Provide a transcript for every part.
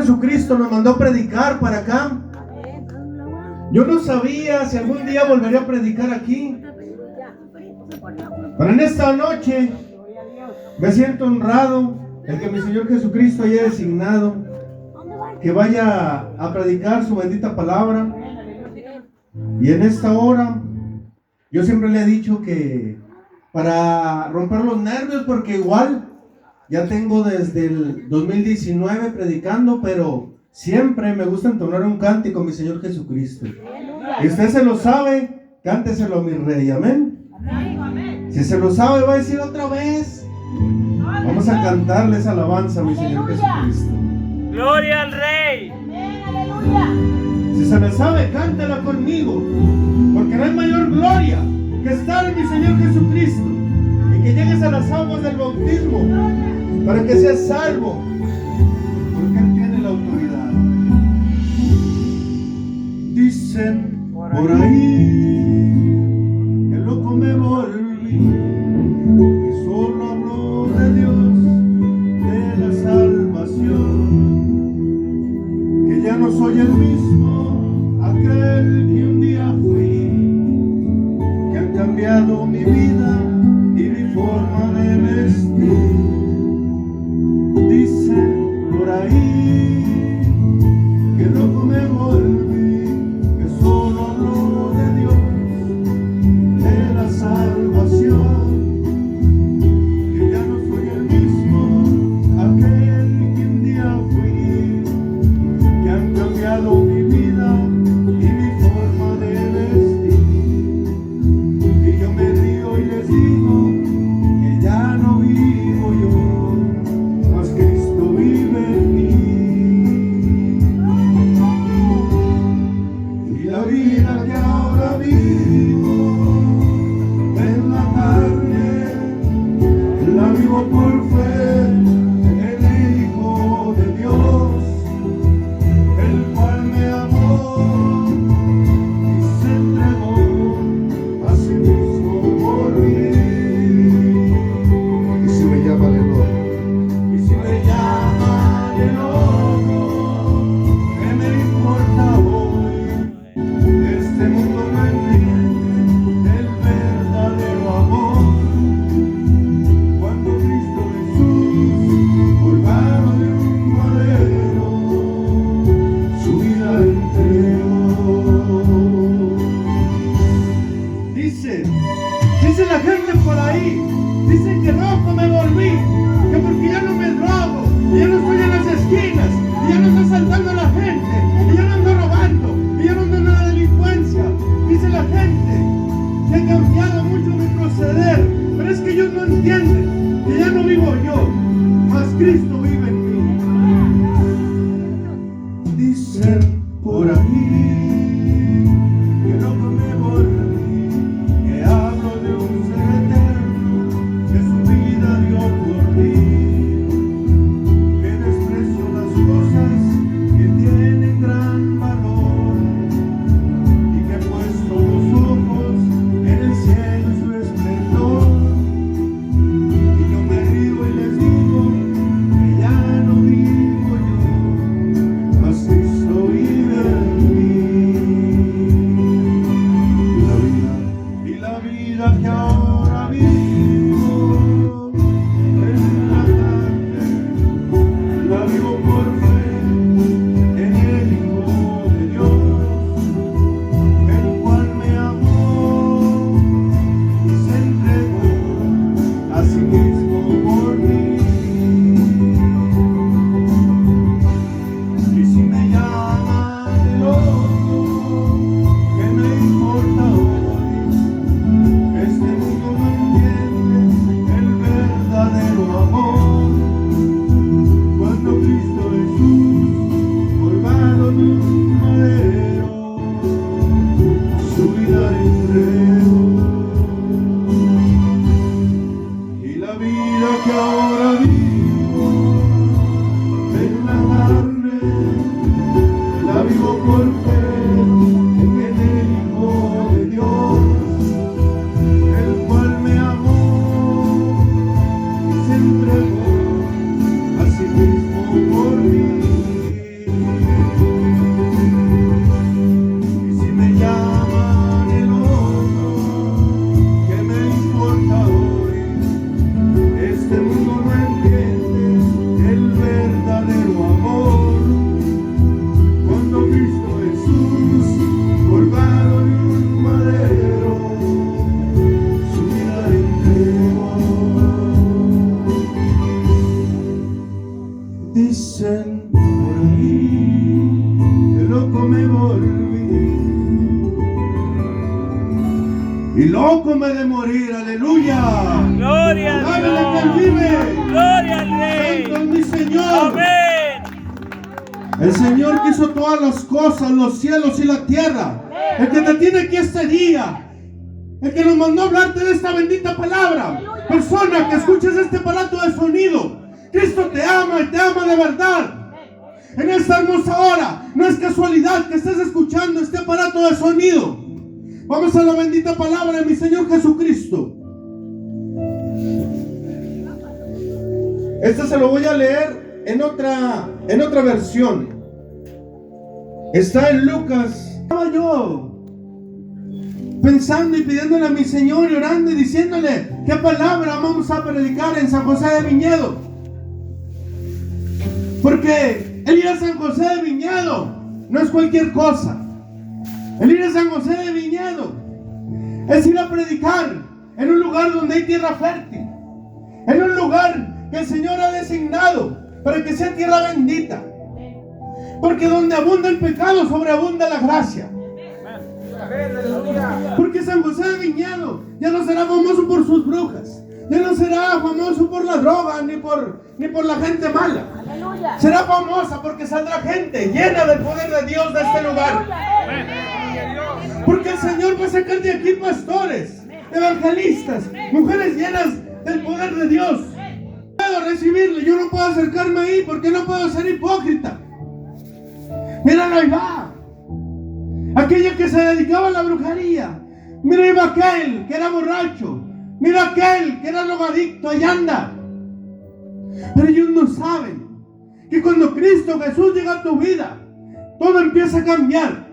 Jesucristo nos mandó a predicar para acá. Yo no sabía si algún día volvería a predicar aquí, pero en esta noche me siento honrado el que mi Señor Jesucristo haya designado que vaya a predicar su bendita palabra. Y en esta hora yo siempre le he dicho que para romper los nervios, porque igual ya tengo desde el 2019 predicando, pero siempre me gusta entonar un cántico a mi Señor Jesucristo. Y usted se lo sabe, cánteselo a mi Rey, amén. Si se lo sabe, va a decir otra vez. Vamos a cantarles alabanza a mi Señor Jesucristo. ¡Gloria al Rey! Si se le sabe, cántela conmigo, porque no hay mayor gloria que estar en mi Señor Jesucristo y que llegues a las aguas del bautismo para que seas salvo, porque Él tiene la autoridad. Dicen por ahí que loco me volví, que solo hablo de Dios, de la salvación, que ya no soy el mismo, aquel que un día fui, que han cambiado mi vida y mi forma de vestir. Dicen por ahí que loco me volví, que solo hablo de Dios, de la salvación, que ya no soy el mismo, aquel que un día fui, que han cambiado y loco me de morir. Aleluya. Gloria a Ábrele que Él Dios. vive. Gloria al Rey. Santo es mi Señor. Amén. El Señor que hizo todas las cosas, los cielos y la tierra. El que te tiene aquí este día. El que nos mandó a hablarte de esta bendita palabra. Persona que escuches este aparato de sonido. Cristo te ama y te ama de verdad. En esta hermosa hora, no es casualidad que estés escuchando este aparato de sonido. Vamos a la bendita palabra de mi Señor Jesucristo. Este se lo voy a leer en otra versión. Está en Lucas. Estaba yo pensando y pidiéndole a mi Señor y orando y diciéndole qué palabra vamos a predicar en San José de Viñedo. Porque el ir a San José de Viñedo no es cualquier cosa. El ir a San José de Viñedo es ir a predicar en un lugar donde hay tierra fértil, en un lugar que el Señor ha designado para que sea tierra bendita. Porque donde abunda el pecado, sobreabunda la gracia. Porque San José de Viñedo ya no será famoso por sus brujas, ya no será famoso por la droga ni por la gente mala. Será famosa porque saldrá gente llena del poder de Dios de este lugar. Porque el Señor va a sacar de aquí pastores, evangelistas, mujeres llenas del poder de Dios. No puedo recibirle, yo no puedo acercarme ahí porque no puedo ser hipócrita. Míralo, ahí va. Aquella que se dedicaba a la brujería. Mira, ahí va aquel que era borracho. Mira aquel que era drogadicto, ahí anda. Pero ellos no saben que cuando Cristo Jesús llega a tu vida, todo empieza a cambiar,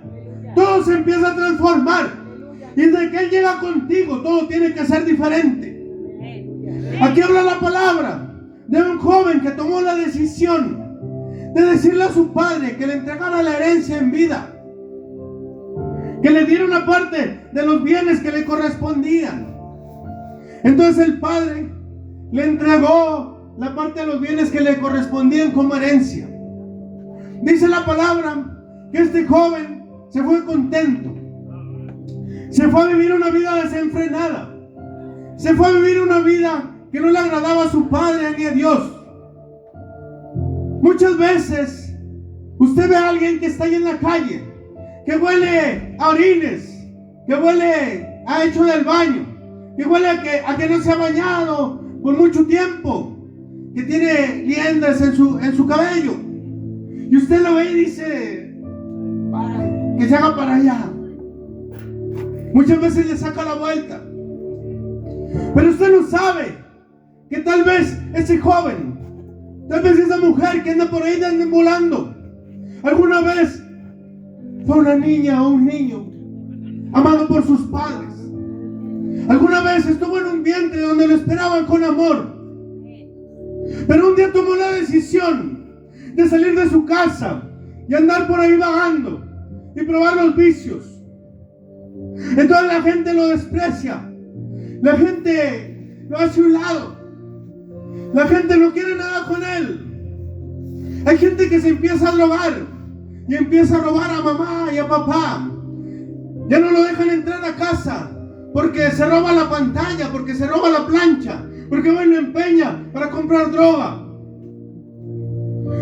todo se empieza a transformar. Y desde que Él llega contigo, todo tiene que ser diferente. Aquí habla la palabra de un joven que tomó la decisión de decirle a su padre que le entregara la herencia en vida, que le diera una parte de los bienes que le correspondían. Entonces el padre le entregó la parte de los bienes que le correspondían como herencia. Dice la palabra que este joven se fue contento, se fue a vivir una vida desenfrenada, se fue a vivir una vida que no le agradaba a su padre ni a Dios. Muchas veces usted ve a alguien que está ahí en la calle, que huele a orines, que huele a hecho del baño, que huele a que no se ha bañado por mucho tiempo, que tiene liendas en su cabello, y usted lo ve y dice que se haga para allá. Muchas veces le saca la vuelta, pero usted no sabe que tal vez ese joven, tal vez esa mujer que anda por ahí deambulando, alguna vez fue una niña o un niño amado por sus padres. Alguna vez estuvo en un vientre donde lo esperaban con amor, pero un día tomó la decisión de salir de su casa y andar por ahí vagando y probar los vicios. Entonces la gente lo desprecia, la gente lo hace a un lado, la gente no quiere nada con él. Hay gente que se empieza a drogar y empieza a robar a mamá y a papá. Ya no lo dejan entrar a casa porque se roba la pantalla, porque se roba la plancha, porque va y lo empeña para comprar droga.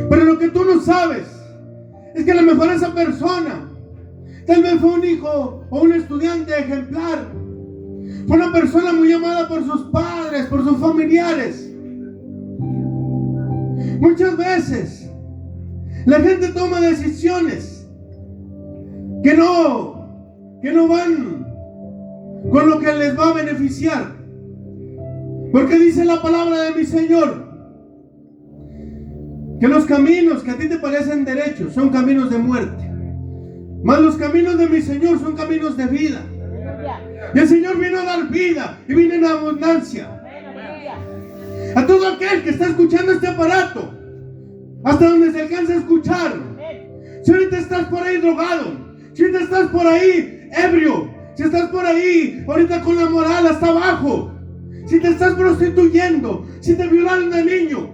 Pero lo que tú no sabes es que a lo mejor esa persona tal vez fue un hijo o un estudiante ejemplar, fue una persona muy amada por sus padres, por sus familiares. Muchas veces la gente toma decisiones que no van con lo que les va a beneficiar. Porque dice la palabra de mi Señor que los caminos que a ti te parecen derechos son caminos de muerte, mas los caminos de mi Señor son caminos de vida. Y el Señor vino a dar vida y vino en abundancia. A todo aquel que está escuchando este aparato, hasta donde se alcanza a escuchar. Si ahorita estás por ahí drogado, si ahorita estás por ahí ebrio, si estás por ahí ahorita con la moral hasta abajo, si te estás prostituyendo, si te violaron de niño,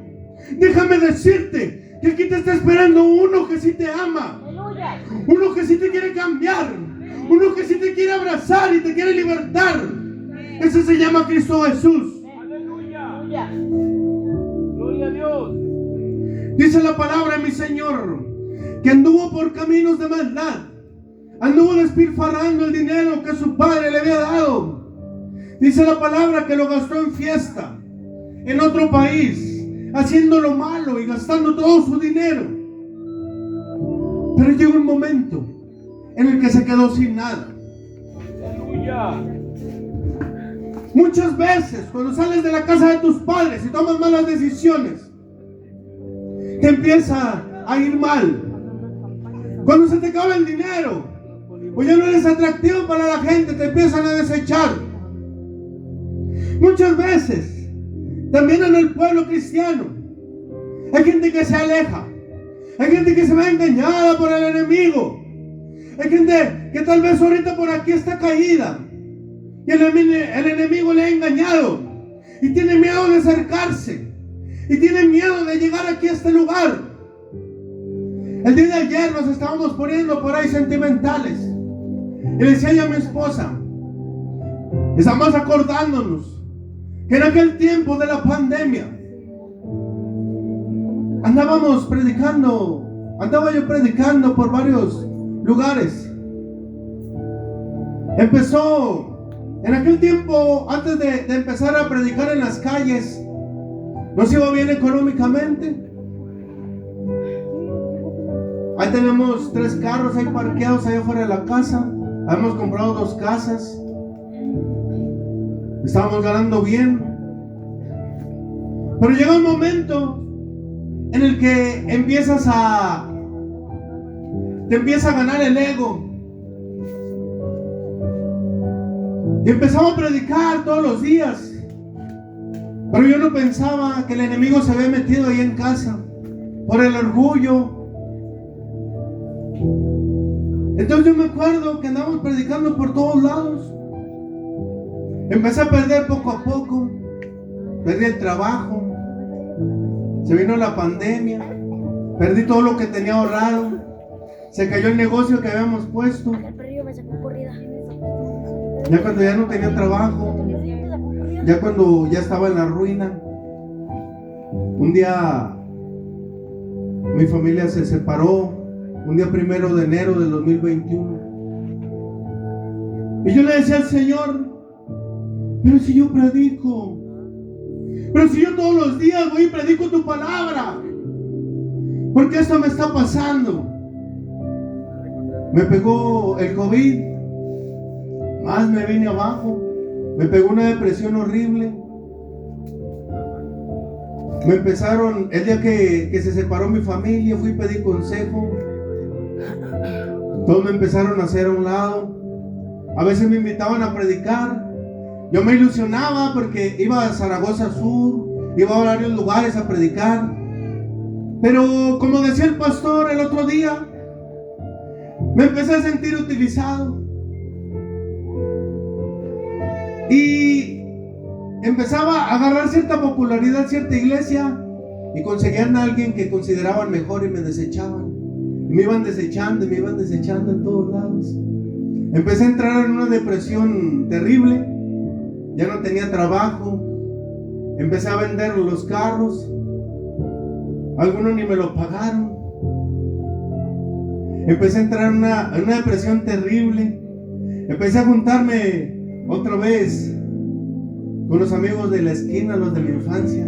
déjame decirte que aquí te está esperando uno que sí te ama, uno que sí te quiere cambiar, uno que sí te quiere abrazar y te quiere libertar. Ese se llama Cristo Jesús. Aleluya. Gloria a Dios. Dice la palabra de mi Señor que anduvo por caminos de maldad, anduvo despilfarrando el dinero que su padre le había dado. Dice la palabra que lo gastó en fiesta, en otro país, haciendo lo malo y gastando todo su dinero. Pero llegó un momento en el que se quedó sin nada. Aleluya. Muchas veces cuando sales de la casa de tus padres y tomas malas decisiones, te empieza a ir mal. Cuando se te acaba el dinero o ya no eres atractivo para la gente, te empiezan a desechar. Muchas veces también en el pueblo cristiano hay gente que se aleja, hay gente que se ve engañada por el enemigo, hay gente que tal vez ahorita por aquí está caída y el enemigo le ha engañado y tiene miedo de acercarse y tiene miedo de llegar aquí a este lugar. El día de ayer nos estábamos poniendo por ahí sentimentales y le decía yo a mi esposa, estamos acordándonos que en aquel tiempo de la pandemia andaba yo predicando por varios lugares. Empezó en aquel tiempo, antes de empezar a predicar en las calles, nos iba bien económicamente. Ahí tenemos 3 carros ahí parqueados allá afuera de la casa. Habíamos comprado 2 casas. Estábamos ganando bien. Pero llega un momento en el que te empieza a ganar el ego. Y empezamos a predicar todos los días. Pero yo no pensaba que el enemigo se había metido ahí en casa por el orgullo. Entonces yo me acuerdo que andábamos predicando por todos lados. Empecé a perder poco a poco. Perdí el trabajo. Se vino la pandemia. Perdí todo lo que tenía ahorrado. Se cayó el negocio que habíamos puesto. Ya cuando ya no tenía trabajo, ya cuando ya estaba en la ruina, un día mi familia se separó, un día 1 de enero del 2021. Y yo le decía al Señor, pero si yo predico, pero si yo todos los días voy y predico tu palabra, ¿por qué esto me está pasando? Me pegó el COVID. Más me vine abajo, me pegó una depresión horrible. Me empezaron, el día que se separó mi familia, fui y pedí consejo. Todos me empezaron a hacer a un lado. A veces me invitaban a predicar. Yo me ilusionaba porque iba a Zaragoza Sur, iba a varios lugares a predicar. Pero como decía el pastor el otro día, me empecé a sentir utilizado. Y empezaba a agarrar cierta popularidad, cierta iglesia, y conseguían a alguien que consideraban mejor y me desechaban. Y me iban desechando en todos lados. Empecé a entrar en una depresión terrible. Ya no tenía trabajo. Empecé a vender los carros. Algunos ni me lo pagaron. Empecé a entrar en una depresión terrible. Empecé a juntarme otra vez con los amigos de la esquina, los de mi infancia.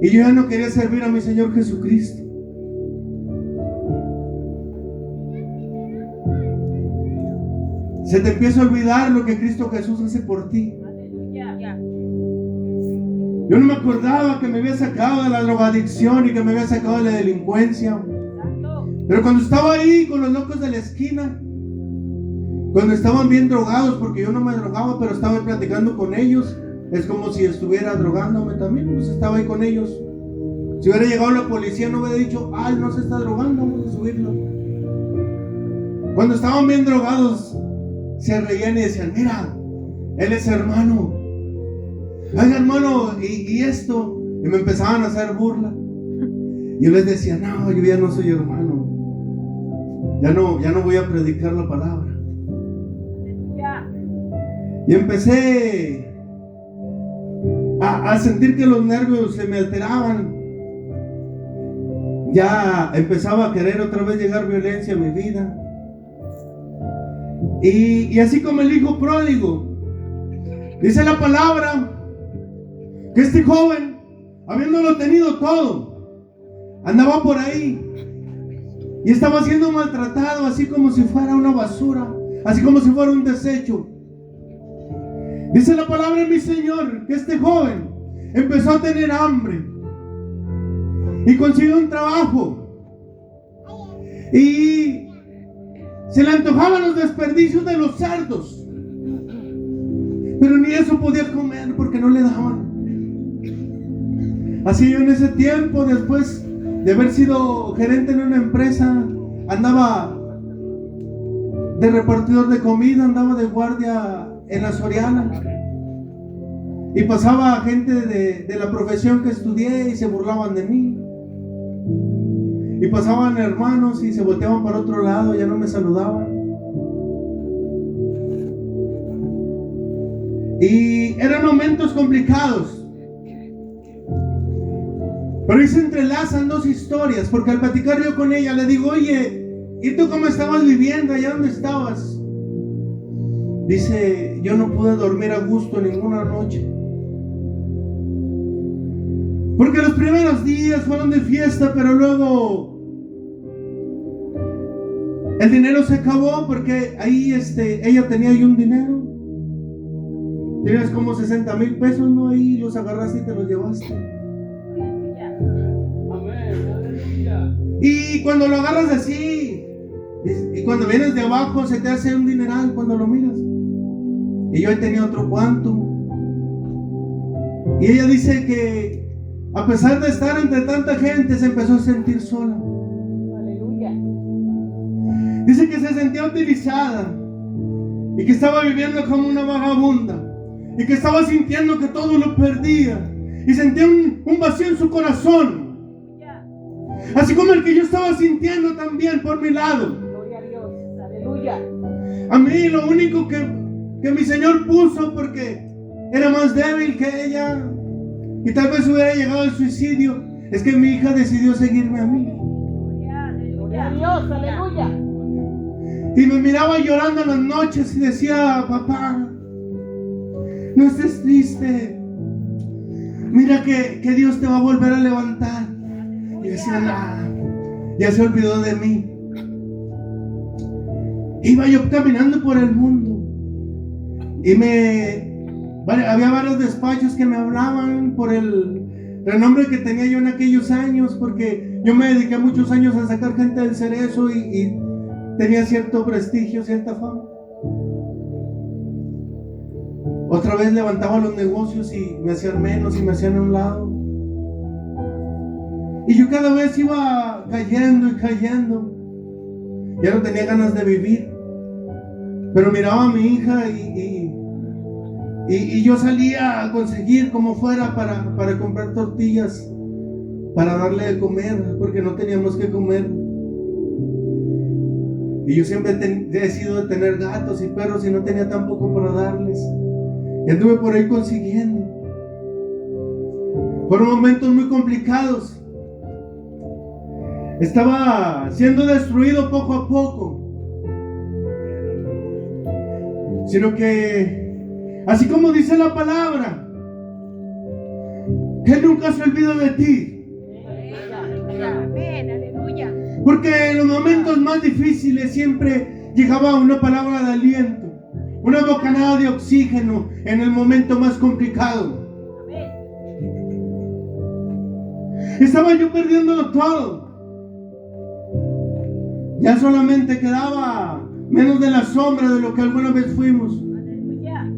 Y yo ya no quería servir a mi Señor Jesucristo. Se te empieza a olvidar lo que Cristo Jesús hace por ti. Yo no me acordaba que me había sacado de la drogadicción y que me había sacado de la delincuencia. Pero cuando estaba ahí con los locos de la esquina, cuando estaban bien drogados, porque yo no me drogaba, pero estaba platicando con ellos, es como si estuviera drogándome también, pues estaba ahí con ellos. Si hubiera llegado la policía no hubiera dicho, ay, no se está drogando, vamos a subirlo. Cuando estaban bien drogados, se reían y decían, mira, él es hermano. Ay, hermano, y esto. Y me empezaban a hacer burla. Y yo les decía, no, yo ya no soy hermano. Ya no voy a predicar la palabra. Y empecé a sentir que los nervios se me alteraban. Ya empezaba a querer otra vez llegar violencia a mi vida. Y así como el hijo pródigo, dice la palabra que este joven, habiéndolo tenido todo, andaba por ahí y estaba siendo maltratado, así como si fuera una basura, así como si fuera un desecho. Dice la palabra de mi Señor que este joven empezó a tener hambre y consiguió un trabajo y se le antojaban los desperdicios de los cerdos, pero ni eso podía comer porque no le daban. Así yo en ese tiempo, después de haber sido gerente en una empresa, andaba de repartidor de comida, andaba de guardia en la Soriana y pasaba gente de la profesión que estudié y se burlaban de mí. Y pasaban hermanos y se volteaban para otro lado, ya no me saludaban. Y eran momentos complicados. Pero ahí se entrelazan dos historias, porque al platicar yo con ella le digo: oye, ¿y tú cómo estabas viviendo? ¿Allá dónde estabas? Dice: yo no pude dormir a gusto ninguna noche, porque los primeros días fueron de fiesta, pero luego el dinero se acabó, porque ahí ella tenía ahí un dinero. Tenías como 60,000 pesos, ¿no? Ahí los agarraste y te los llevaste. Y cuando lo agarras así, y cuando vienes de abajo, se te hace un dineral cuando lo miras. Y yo ahí tenía otro cuanto. Y ella dice que a pesar de estar entre tanta gente, se empezó a sentir sola. Aleluya. Dice que se sentía utilizada y que estaba viviendo como una vagabunda y que estaba sintiendo que todo lo perdía y sentía un vacío en su corazón, así como el que yo estaba sintiendo también por mi lado. Gloria a Dios. Aleluya. A mí lo único que mi Señor puso, porque era más débil que ella y tal vez hubiera llegado al suicidio, es que mi hija decidió seguirme a mí. Gloria a Dios. Aleluya. Y me miraba llorando en las noches y decía: papá, no estés triste. Mira que Dios te va a volver a levantar. Y decía: nah, ya se olvidó de mí. Iba yo caminando por el mundo y había varios despachos que me hablaban por el renombre que tenía yo en aquellos años, porque yo me dediqué muchos años a sacar gente del Cerezo y tenía cierto prestigio, cierta fama. Otra vez levantaba los negocios y me hacían menos y me hacían a un lado. Y yo cada vez iba cayendo y cayendo. Ya no tenía ganas de vivir. Pero miraba a mi hija y yo salía a conseguir como fuera para comprar tortillas para darle de comer, porque no teníamos que comer. Y yo siempre he decidido de tener gatos y perros y no tenía tampoco para darles. Y anduve por ahí consiguiendo. Fueron momentos muy complicados. Estaba siendo destruido poco a poco. Sino que, así como dice la palabra, que Él nunca se olvida de ti. Amén. Aleluya. Porque en los momentos más difíciles siempre llegaba una palabra de aliento, una bocanada de oxígeno en el momento más complicado. Estaba yo perdiéndolo todo. Ya solamente quedaba menos de la sombra de lo que alguna vez fuimos. Aleluya.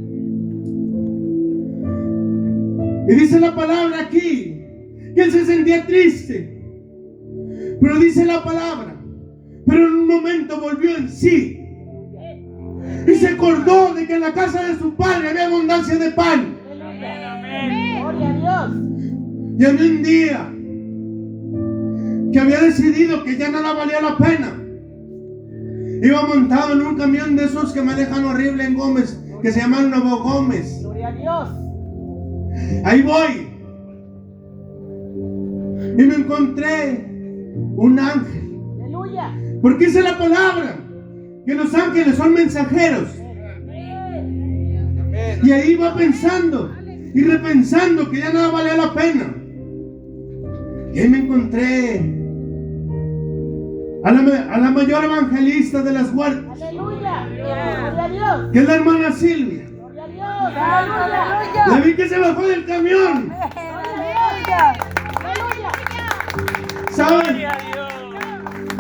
Y dice la palabra aquí que él se sentía triste. Pero dice la palabra, pero en un momento volvió en sí. Y se acordó de que en la casa de su padre había abundancia de pan. Amén. Gloria a Dios. Y había un día que había decidido que ya nada valía la pena. Iba montado en un camión de esos que manejan horrible en Gómez que se llama Nuevo Gómez. Gloria a Dios. Ahí voy. Y me encontré un ángel. Aleluya. Porque dice la palabra que los ángeles son mensajeros. Y ahí va pensando y repensando que ya nada valía la pena. Y ahí me encontré a la mayor evangelista de las huertas, Aleluya. Gloria a Dios. que es la hermana Silvia. Gloria a Dios. Aleluya. La vi que se bajó del camión. Aleluya. Aleluya. ¿Saben?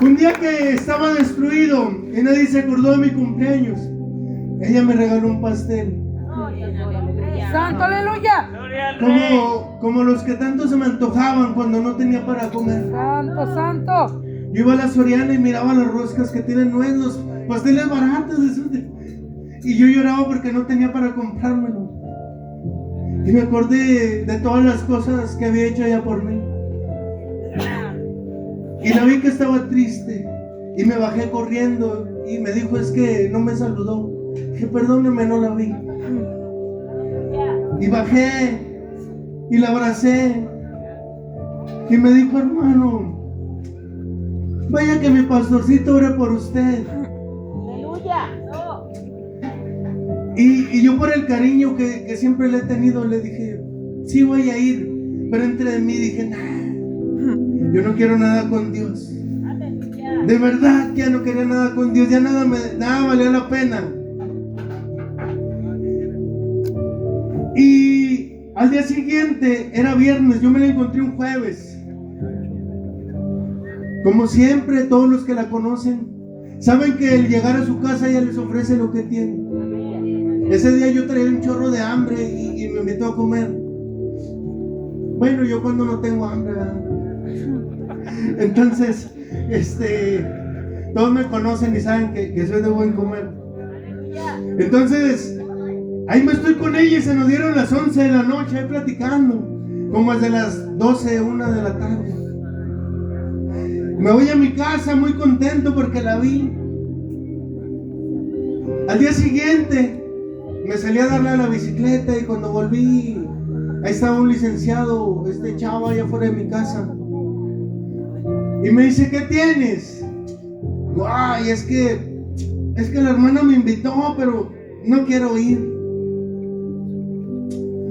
Un día que estaba destruido y nadie se acordó de mi cumpleaños, ella me regaló un pastel. Santo, aleluya. Como los que tanto se me antojaban cuando no tenía para comer. Santo, santo. Yo iba a la Soriana y miraba las roscas que tienen nuez, los pasteles baratos. Y yo lloraba porque no tenía para comprármelo. Y me acordé de todas las cosas que había hecho ella por mí. Y la vi que estaba triste. Y me bajé corriendo. Y me dijo, es que no me saludó. Dije, perdóneme, no la vi. Y bajé. Y la abracé. Y me dijo, hermano, vaya que mi pastorcito ore por usted. Aleluya. Y yo por el cariño que siempre le he tenido, le dije, sí voy a ir. Pero entre mí dije, nah, yo no quiero nada con Dios. De verdad que ya no quería nada con Dios. Ya nada valía la pena. Y al día siguiente, era viernes, yo me la encontré un jueves. Como siempre, todos los que la conocen saben que al llegar a su casa ella les ofrece lo que tiene. Ese día yo traía un chorro de hambre y me invitó a comer. Bueno, yo cuando no tengo hambre, ¿verdad? Entonces, todos me conocen y saben que soy de buen comer. Entonces, ahí me estoy con ella y se nos dieron las 11 de la noche ahí platicando, como desde las 12, 1 de la tarde. Me voy a mi casa muy contento porque la vi. Al día siguiente me salí a darle a la bicicleta y cuando volví, ahí estaba un licenciado, chavo allá afuera de mi casa. Y me dice, ¿qué tienes? Ay, es que la hermana me invitó, pero no quiero ir.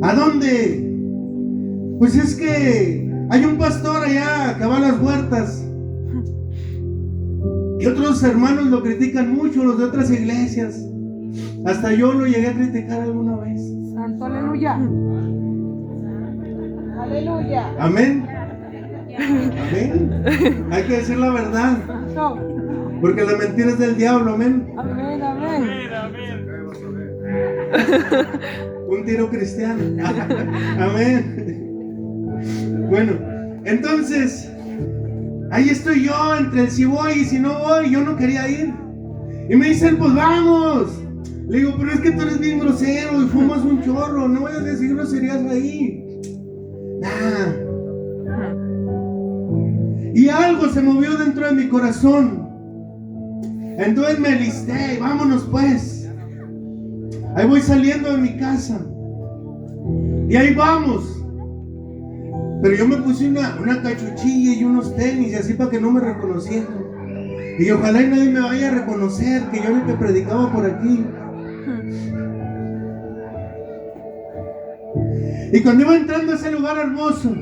¿A dónde? Pues es que hay un pastor allá que va a las huertas. Y otros hermanos lo critican mucho, los de otras iglesias. Hasta yo lo llegué a criticar alguna vez. Santo, aleluya. Aleluya. Amén. Amén. Hay que decir la verdad. Santo. Porque la mentira es del diablo. Amén. Amén, amén. Un tiro cristiano. Amén. Bueno, entonces ahí estoy yo entre el si voy y si no voy. Yo no quería ir. Y me dicen, pues vamos. Le digo, pero es que tú eres bien grosero y fumas un chorro. No vayas a decir groserías ahí. Nah. Y algo se movió dentro de mi corazón. Entonces me alisté y vámonos pues. Ahí voy saliendo de mi casa. Y ahí vamos. Pero yo me puse una cachuchilla y unos tenis y así para que no me reconocieran. Y ojalá y nadie me vaya a reconocer que yo era el que predicaba por aquí. Y cuando iba entrando a ese lugar hermoso,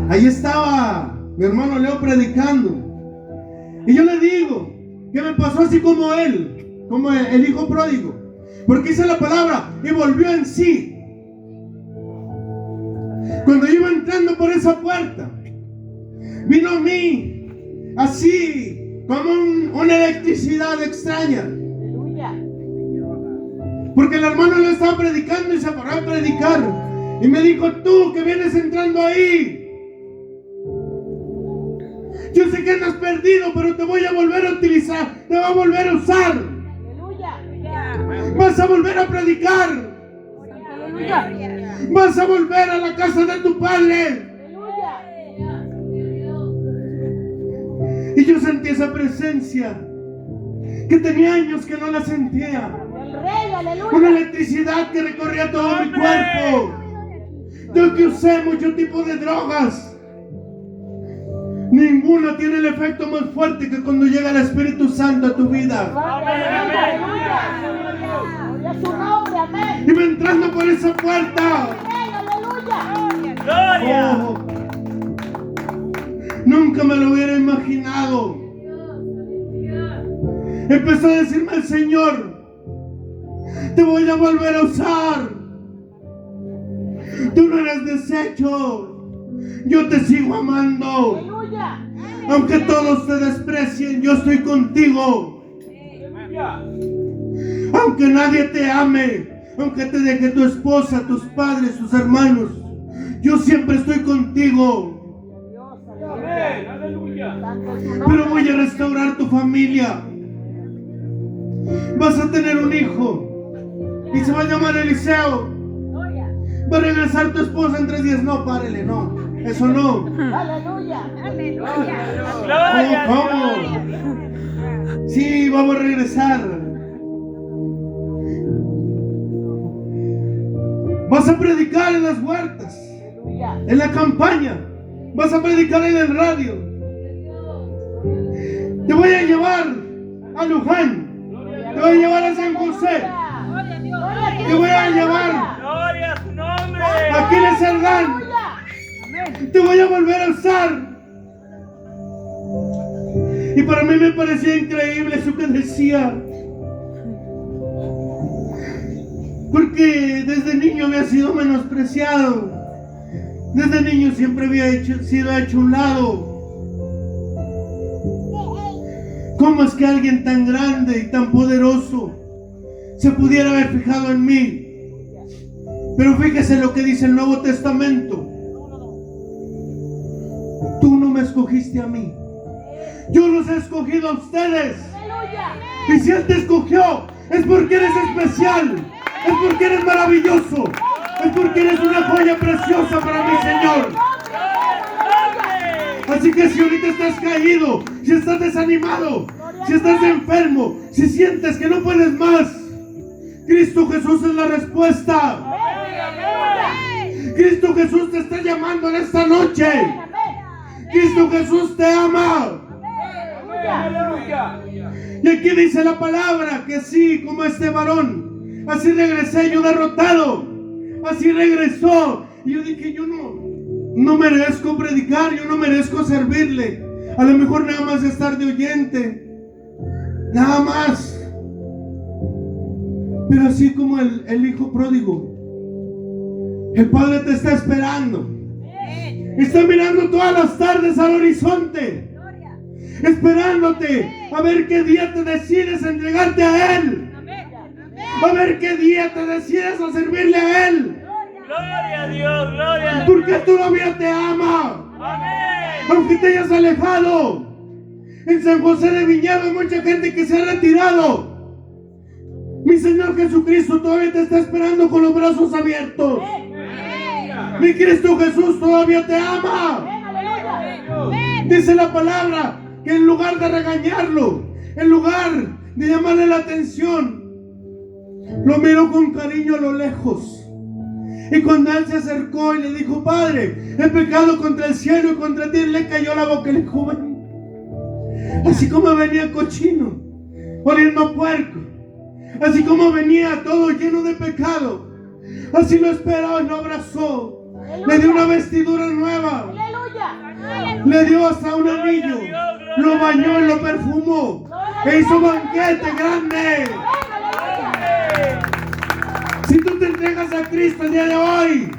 ahí estaba mi hermano Leo predicando. Y yo le digo que me pasó así como él, como el hijo pródigo. Porque dice la palabra, y volvió en sí. Cuando yo iba entrando por esa puerta, vino a mí así como una electricidad extraña. Aleluya. Porque el hermano le estaba predicando y se paró a predicar. Y me dijo, tú que vienes entrando ahí, yo sé que andas perdido, pero te voy a volver a utilizar, te voy a volver a usar. Aleluya. Vas a volver a predicar. Aleluya. Vas a volver a la casa de tu padre. Aleluya. Y yo sentí esa presencia que tenía años que no la sentía. El Rey, aleluya. Una electricidad que recorría todo mi cuerpo. Yo que usé muchos tipos de drogas. Ninguna tiene el efecto más fuerte que cuando llega el Espíritu Santo a tu vida. Aleluya. Gloria a su nombre, amén. Y va entrando por esa puerta. Rey, aleluya. Gloria. Oh, nunca me lo hubiera imaginado. Empezó a decirme el Señor: te voy a volver a usar. Tú no eres desecho. Yo te sigo amando. Aleluya. Aunque todos te desprecien, yo estoy contigo. Aleluya. Aunque nadie te ame, aunque te deje tu esposa, tus padres, tus hermanos, yo siempre estoy contigo. Dios, Amén. aleluya. Aleluya. Santo es su nombre. Pero voy a restaurar tu familia. Vas a tener un hijo y se va a llamar Eliseo. Va a regresar tu esposa en 3 días. No, párele, no. Eso no. Aleluya. Gloria. ¿Cómo? Sí, vamos a regresar. Vas a predicar en las huertas, Aleluya. en la campaña. Vas a predicar en el radio. Te voy a llevar a Luján. Te voy a llevar a San José. Te voy a llevar Gloria a su nombre. a Aquiles Cerdán. Te voy a volver a usar. Y para mí me parecía increíble eso que decía. Porque desde niño había sido menospreciado. Desde niño siempre había sido hecho a un lado. ¿Cómo es que alguien tan grande y tan poderoso se pudiera haber fijado en mí? Pero fíjese lo que dice el Nuevo Testamento. Tú no me escogiste a mí. Yo los he escogido a ustedes. Y si Él te escogió, es porque eres especial. Es porque eres maravilloso. Es porque eres una joya preciosa para mi Señor. Así que si ahorita estás caído, si estás desanimado, si estás enfermo, si sientes que no puedes más, Cristo Jesús es la respuesta. Cristo Jesús te está llamando en esta noche. Cristo Jesús te ama. Aleluya. Y aquí dice la palabra que así como este varón, así regresé yo derrotado. Así regresó. Y yo dije, yo no merezco predicar, yo no merezco servirle. A lo mejor nada más estar de oyente. Nada más. Pero así como el hijo pródigo, el Padre te está esperando. Está mirando todas las tardes al horizonte, esperándote a ver qué día te decides a entregarte a Él. A ver qué día te decides a servirle a Él. Gloria a Dios. Gloria a Dios. Porque todavía te ama. Amén. Aunque te hayas alejado. En San José de Viñedo hay mucha gente que se ha retirado. Mi Señor Jesucristo todavía te está esperando con los brazos abiertos. Mi Cristo Jesús todavía te ama. Dice la palabra que en lugar de regañarlo, en lugar de llamarle la atención, lo miró con cariño a lo lejos. Y cuando él se acercó y le dijo, Padre, he pecado contra el cielo y contra ti, le cayó la boca y le dijo, ven. Así como venía cochino, oliendo a puerco, así como venía todo lleno de pecado, así lo esperó y lo abrazó. Le dio una vestidura nueva. Le dio hasta un anillo. Lo bañó y lo perfumó. E hizo banquete grande. Si tú te entregas a Cristo el día de hoy,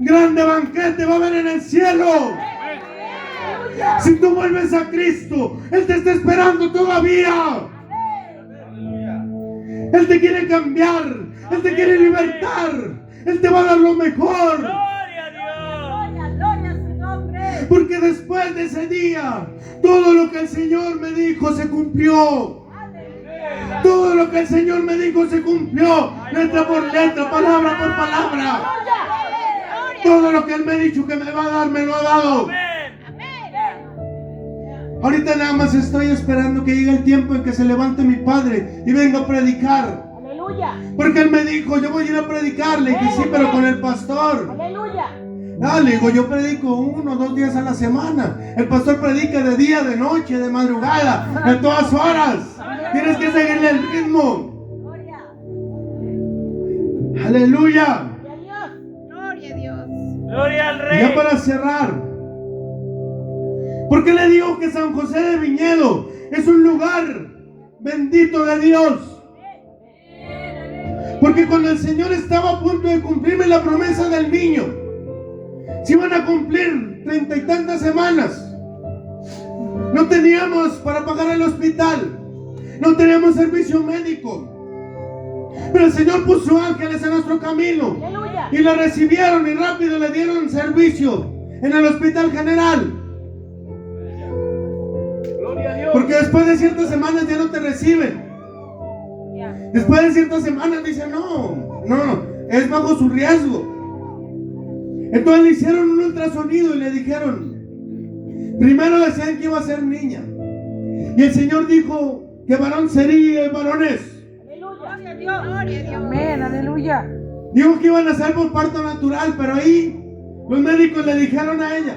grande banquete va a haber en el cielo. Si tú vuelves a Cristo, Él te está esperando todavía. Él te quiere cambiar. Él te quiere libertar. Él te va a dar lo mejor. Gloria a Dios. Porque después de ese día, todo lo que el Señor me dijo se cumplió. Todo lo que el Señor me dijo se cumplió. Letra por letra, palabra por palabra. Todo lo que Él me ha dicho que me va a dar, me lo ha dado. Ahorita nada más estoy esperando que llegue el tiempo en que se levante mi padre y venga a predicar. Aleluya. Porque él me dijo, yo voy a ir a predicar. Le dije, sí, pero con el pastor. Aleluya. Ah, le digo, yo predico 1 o 2 días a la semana. El pastor predica de día, de noche, de madrugada, en todas horas. Tienes que seguirle el ritmo. Aleluya. Gloria a Dios. Gloria al Rey. Ya para cerrar, ¿por qué le digo que San José de Viñedo es un lugar bendito de Dios? Porque cuando el Señor estaba a punto de cumplirme la promesa del niño, se iban a cumplir 30 y tantas semanas. No teníamos para pagar el hospital, no teníamos servicio médico, pero el Señor puso ángeles en nuestro camino Aleluya. y la recibieron y rápido le dieron servicio en el hospital general. Gloria a Dios. Porque después de ciertas semanas ya no te reciben. Después de ciertas semanas dicen, no, es bajo su riesgo. Entonces le hicieron un ultrasonido y le dijeron, primero decían que iba a ser niña. Y el Señor dijo que varón sería y varón es. Aleluya. Gloria a Dios. Amén, aleluya. Dijo que iban a ser por parto natural, pero ahí los médicos le dijeron a ella,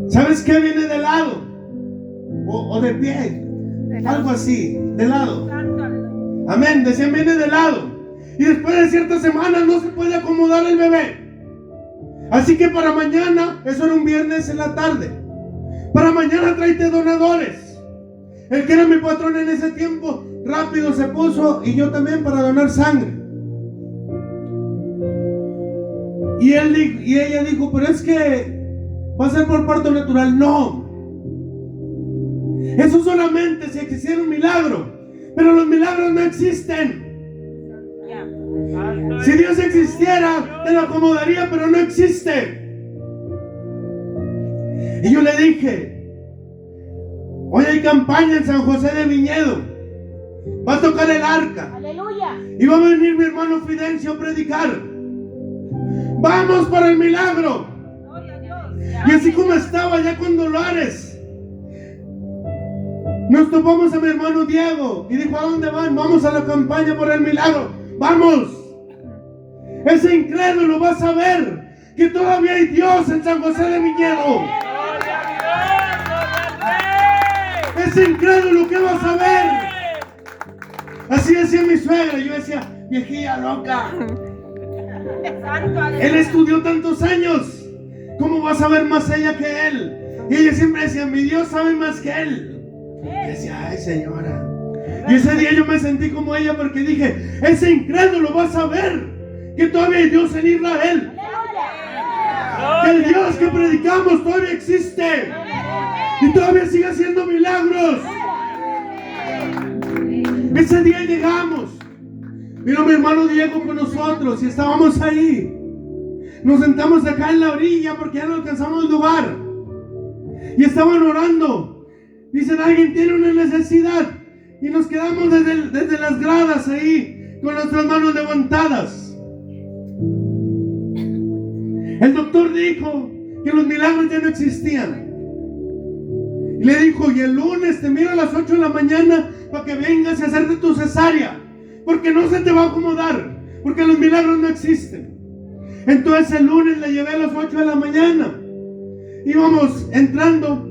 ¿sabes qué? Viene de lado o de pie, algo así, de lado. Amén, decían viene de lado. Y después de ciertas semanas no se puede acomodar el bebé. Así que para mañana, eso era un viernes en la tarde, para mañana tráete donadores. El que era mi patrón en ese tiempo, rápido se puso y yo también para donar sangre. Y ella dijo, pero es que va a ser por parto natural. No. Eso solamente si existiera un milagro. Pero los milagros no existen. Si Dios existiera, te lo acomodaría, pero no existe. Y yo le dije, hoy hay campaña en San José de Viñedo. Va a tocar el arca. Aleluya. Y va a venir mi hermano Fidencio a predicar. Vamos para el milagro. Y así como estaba ya con Dolores, nos topamos a mi hermano Diego y dijo, ¿a dónde van? Vamos a la campaña por el milagro. ¡Vamos! Ese incrédulo va a saber que todavía hay Dios en San José de Viñedo. Gloria a Dios. Gloria al Rey. Ese incrédulo, ¿qué va a saber? Así decía mi suegra. Yo decía, viejilla loca. Él estudió tantos años. ¿Cómo va a saber más ella que él? Y ella siempre decía, mi Dios sabe más que él. Y decía, ay señora. Y ese día yo me sentí como ella porque dije, ese incrédulo va a saber que todavía hay Dios en Israel. Que el Dios que predicamos todavía existe. Y todavía sigue haciendo milagros. Ese día llegamos. Vino mi hermano Diego con nosotros y estábamos ahí. Nos sentamos acá en la orilla porque ya no alcanzamos el lugar. Y estaban orando. Dicen, alguien tiene una necesidad. Y nos quedamos desde las gradas ahí, con nuestras manos levantadas. El doctor dijo que los milagros ya no existían. Y le dijo, y el lunes te miro a las 8 de la mañana para que vengas y hacerte tu cesárea. Porque no se te va a acomodar. Porque los milagros no existen. Entonces el lunes le llevé a las 8 de la mañana. Íbamos entrando.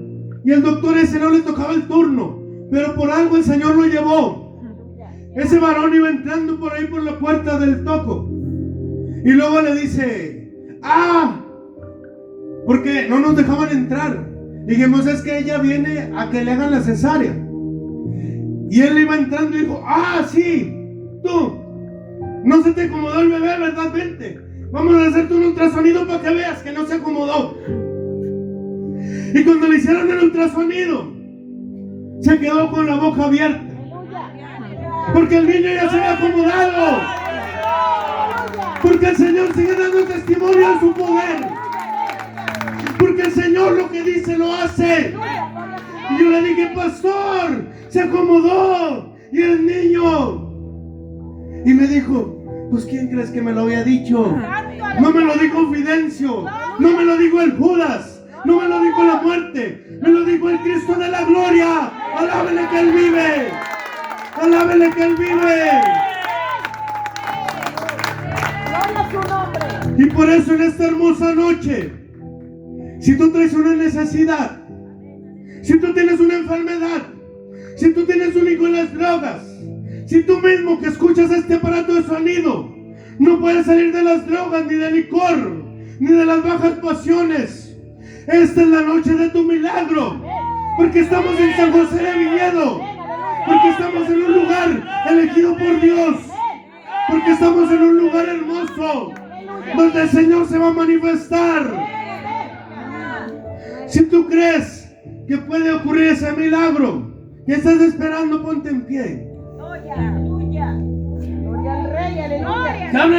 Y el doctor ese no le tocaba el turno, pero por algo el Señor lo llevó. Ese varón iba entrando por ahí por la puerta del toco. Y luego le dice, porque no nos dejaban entrar. Dijimos, es que ella viene a que le hagan la cesárea. Y él iba entrando y dijo, sí, tú, no se te acomodó el bebé, ¿verdad? Vente, vamos a hacerte un ultrasonido para que veas que no se acomodó. Y cuando le hicieron el ultrasonido, se quedó con la boca abierta. Porque el niño ya se había acomodado. Porque el Señor sigue dando testimonio de su poder. Porque el Señor lo que dice lo hace. Y yo le dije, pastor, se acomodó. Y el niño. Y me dijo, pues ¿quién crees que me lo había dicho? No me lo dijo Fidencio. No me lo dijo el Judas. No me lo dijo la muerte, me lo dijo el Cristo de la gloria. Alábele que Él vive. Alábele que Él vive. Gloria a su nombre. Y por eso en esta hermosa noche, si tú traes una necesidad, si tú tienes una enfermedad, si tú tienes un hijo en las drogas, si tú mismo que escuchas este aparato de sonido no puedes salir de las drogas, ni del licor, ni de las bajas pasiones, esta es la noche de tu milagro, porque estamos en San José de Viñedo, porque estamos en un lugar elegido por Dios, porque estamos en un lugar hermoso donde el Señor se va a manifestar. Si tú crees que puede ocurrir ese milagro que estás esperando, ponte en pie. Gloria al Rey, aleluya. Dame